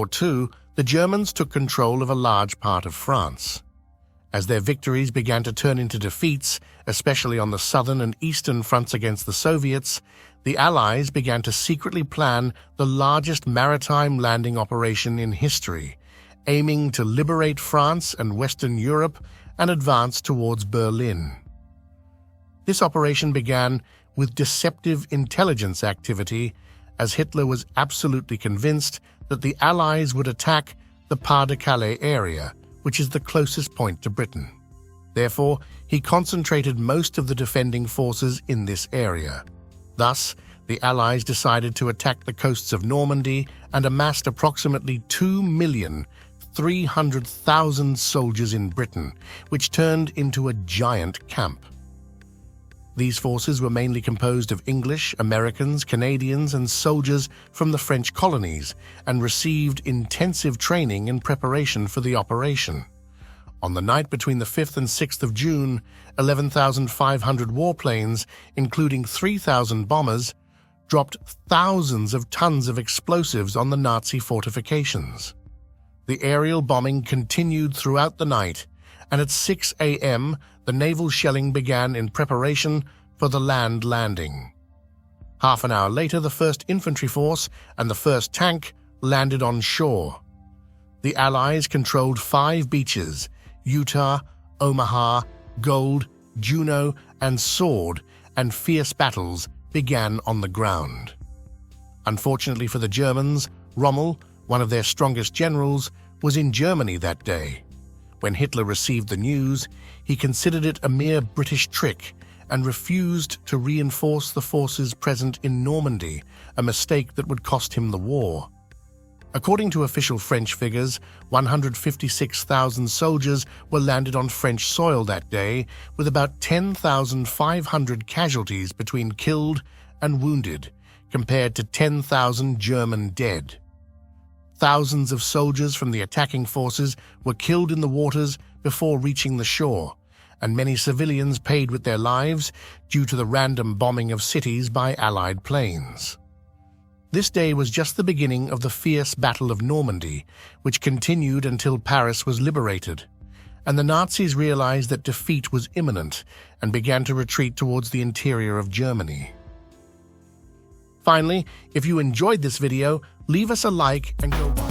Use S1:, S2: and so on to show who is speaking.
S1: War II, the Germans took control of a large part of France. As their victories began to turn into defeats, especially on the southern and eastern fronts against the Soviets, the Allies began to secretly plan the largest maritime landing operation in history, aiming to liberate France and Western Europe and advance towards Berlin. This operation began with deceptive intelligence activity, as Hitler was absolutely convinced that the Allies would attack the Pas-de-Calais area, which is the closest point to Britain. Therefore, he concentrated most of the defending forces in this area. Thus, the Allies decided to attack the coasts of Normandy and amassed approximately 2,300,000 soldiers in Britain, which turned into a giant camp. These forces were mainly composed of English, Americans, Canadians, and soldiers from the French colonies and received intensive training in preparation for the operation. On the night between the 5th and 6th of June, 11,500 warplanes, including 3,000 bombers, dropped thousands of tons of explosives on the Nazi fortifications. The aerial bombing continued throughout the night, and at 6 a.m., the naval shelling began in preparation for the land landing. Half an hour later, the 1st Infantry Force and the 1st Tank landed on shore. The Allies controlled 5 beaches: Utah, Omaha, Gold, Juno, and Sword, and fierce battles began on the ground. Unfortunately for the Germans, Rommel, one of their strongest generals, was in Germany that day. When Hitler received the news, he considered it a mere British trick and refused to reinforce the forces present in Normandy, a mistake that would cost him the war. According to official French figures, 156,000 soldiers were landed on French soil that day, with about 10,500 casualties between killed and wounded, compared to 10,000 German dead. Thousands of soldiers from the attacking forces were killed in the waters before reaching the shore, and many civilians paid with their lives due to the random bombing of cities by Allied planes. This day was just the beginning of the fierce Battle of Normandy, which continued until Paris was liberated, and the Nazis realized that defeat was imminent and began to retreat towards the interior of Germany. Finally, if you enjoyed this video, leave us a like and go watch